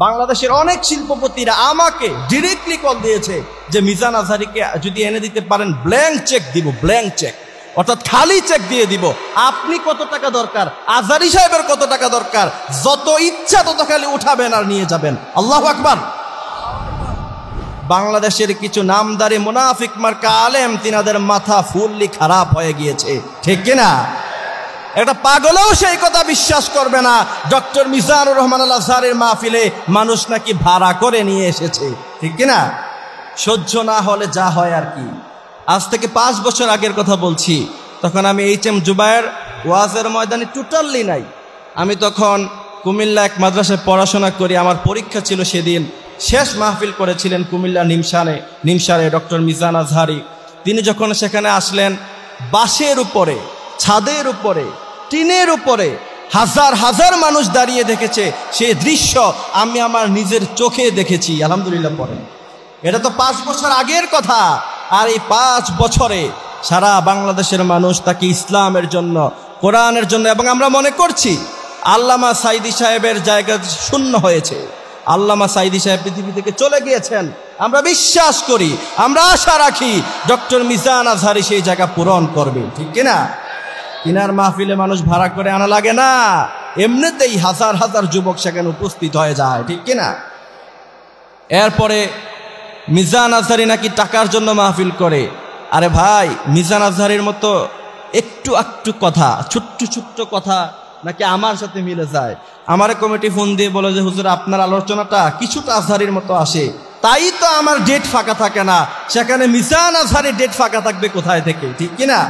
বাংলাদেশের অনেক শিল্পপতিরা আমাকে ডিরেক্টলি কল দিয়েছে যে মিজান আজহারীকে যদি এনে দিতে পারেন ব্ল্যাঙ্ক চেক দিব, ব্ল্যাঙ্ক চেক অর্থাৎ খালি চেক দিয়ে দিব। আপনি কত টাকা দরকার, আজহারী সাহেবের কত টাকা দরকার, যত ইচ্ছা তত খালি উঠাবেন আর নিয়ে যাবেন। আল্লাহু আকবার। বাংলাদেশের কিছু নামদারি মুনাফিক মার্কা আলেম, তিনাদের মাথা ফুললি খারাপ হয়ে গিয়েছে, ঠিক কিনা? একটা পাগলেও সেই কথা বিশ্বাস করবে না ডক্টর মিজানুর রহমান আল আজহারের মাহফিলে মানুষ নাকি ভাড়া করে নিয়ে এসেছে, ঠিক কিনা? সহ্য না হলে যা হয় আর কি। আজ থেকে 5 বছর আগের কথা বলছি, তখন আমি HM জুবায়ের ওয়াজের ময়দানে টোটালি নাই। আমি তখন কুমিল্লা এক মাদ্রাসায় পড়াশোনা করি। আমার পরীক্ষা ছিল সেদিন। শেষ মাহফিল করেছিলেন কুমিল্লা নিমসারে ডক্টর মিজান আজহারী। তিনি যখন সেখানে আসলেন, বাসের উপরে, ছাদের উপরে, টিনের উপরে হাজার হাজার মানুষ দাঁড়িয়ে দেখেছে। সেই দৃশ্য আমি আমার নিজের চোখে দেখেছি। আলহামদুলিল্লাহ পড়েন। এটা তো 5 বছর আগের কথা। আর এই 5 বছরে সারা বাংলাদেশের মানুষ তাকে ইসলামের জন্য, কোরআনের জন্য, এবং আমরা মনে করছি আল্লামা সাঈদী সাহেবের জায়গা শূন্য হয়েছে। আল্লামা সাঈদী সাহেব পৃথিবী থেকে চলে গিয়েছেন। আমরা বিশ্বাস করি, আমরা আশা রাখি ডক্টর মিজান আজহারী সেই জায়গা পূরণ করবে, ঠিক কিনা? কিনার মাহফিলে মানুষ ভাড়া করে আনা লাগে না, এমনিতেই হাজার হাজার যুবক সেখানে উপস্থিত হয়ে যায়, ঠিক কিনা? এরপরে মিজান আজহারী নাকি টাকার জন্য মাহফিল করে। আরে ভাই, মিজান আজহারীর মতো একটু একটু কথা, ছোট্ট ছোট্ট কথা নাকি আমার সাথে মিলে যায়। আমার কমিটি ফোন দিয়ে বলে যে হুজুর আপনার আলোচনাটা কিছুটা আজহারীর মতো আসে, তাই তো আমার ডেট ফাঁকা থাকে না। সেখানে মিজান আজহারীর ডেট ফাঁকা থাকবে কোথায় থেকে, ঠিক কিনা?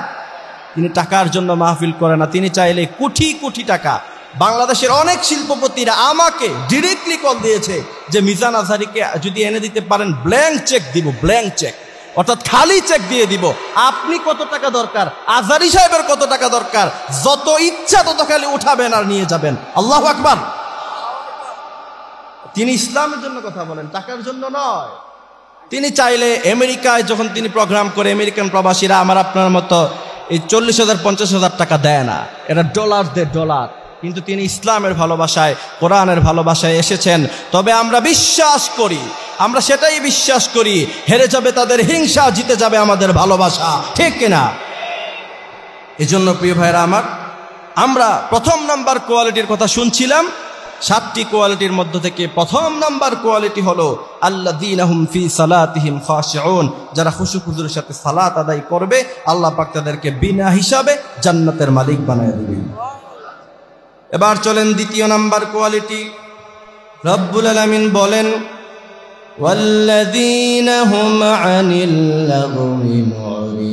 তিনি টাকার জন্য মাহফিল করে না, তিনি চাইলে কোটি কোটি টাকা। বাংলাদেশের অনেক শিল্পপতিরা আমাকে ডিরেক্টলি কল দিয়েছে যে মিজান আজহারীকে যদি এনে দিতে পারেন ব্ল্যাঙ্ক চেক দিব, ব্ল্যাঙ্ক চেক অর্থাৎ খালি চেক দিয়ে দিব। আপনি কত টাকা দরকার, আজহারী সাহেবের কত টাকা দরকার, যত ইচ্ছা তত খালি উঠাবেন আর নিয়ে যাবেন। আল্লাহু আকবার। তিনি ইসলামের জন্য কথা বলেন, টাকার জন্য নয়। তিনি চাইলে আমেরিকায় যখন তিনি প্রোগ্রাম করে, আমেরিকান প্রবাসীরা আমার আপনার মতো এই 40,000 50,000 টাকা দেয় না, এটা ডলার দেয়, ডলার। কিন্তু তিনি ইসলামের ভালোবাসায়, কোরআনের ভালোবাসায় এসেছেন। তবে আমরা বিশ্বাস করি, আমরা সেটাই বিশ্বাস করি, হেরে যাবে তাদের হিংসা, জিতে যাবে আমাদের ভালোবাসা, ঠিক কিনা? এজন্য প্রিয় ভাইরা আমার, আমরা প্রথম নাম্বার কোয়ালিটির কথা শুনছিলাম। 7টি কোয়ালিটির মধ্য থেকে প্রথম নাম্বার কোয়ালিটি হলো আল্লাযীনা হুম ফি সালাতিহিম খাশিউন, যারা খুশু খুজুরের সাথে সালাত আদায় করবে, আল্লাহ পাক তাদেরকে বিনা হিসাবে জান্নাতের মালিক বানায় দিবেন। এবার চলেন দ্বিতীয় নাম্বার কোয়ালিটি। রব্বুল আলামিন বলেন ওয়াল্লাযীনা হুম আনিল লাগwi মুরিদুন,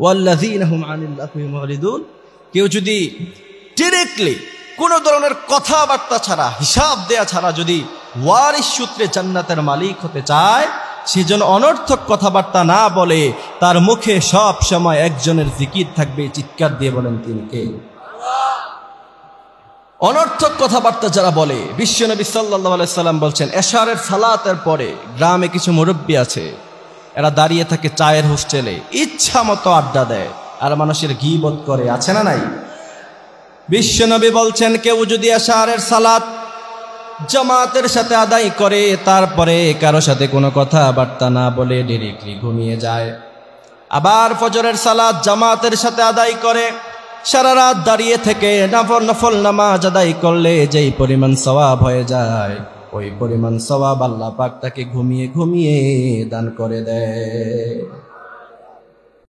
ওয়াল্লাযীনা হুম আনিল লাগwi মুরিদুন। কেউ যদি ডিরেক্টলি কোন ধরনের কথাবার্তা ছাড়া, হিসাব দেয়া ছাড়া যদি ওয়ারিস সূত্রে জান্নাতের মালিক হতে চায়, সেজন্য অনর্থক কথাবার্তা না বলে তার মুখে সব সময় একজনের জিকির থাকবে। চিৎকার দিয়ে বলেন তিনি কে? অনর্থক কথাবার্তা যারা বলে, বিশ্বনবী সাল্লাল্লাহু আলাইহি সাল্লাম বলছেন, এশারের সালাতের পরে গ্রামে কিছু মুরব্বী আছে, এরা দাঁড়িয়ে থাকে চায়ের হোস্টেলে, ইচ্ছা মতো আড্ডা দেয় আর মানুষের গীবত করে, আছে না নাই? বিশ্বনবী বলছেন, কেউ যদি এশারের সালাত জামাতের সাথে আদায় করে, তারপরে কারো সাথে কোনো কথাবার্তা না বলে ডিরেক্টলি ঘুমিয়ে যায়, আবার ফজরের সালাত জামাতের সাথে আদায় করে, সারা রাত দাঁড়িয়ে থেকে নফল নামাজ আদায় করলে যেই পরিমাণ সওয়াব হয়ে যায়, ওই পরিমাণ সওয়াব আল্লাহ পাক তাকে ঘুমিয়ে ঘুমিয়ে দান করে দেয়।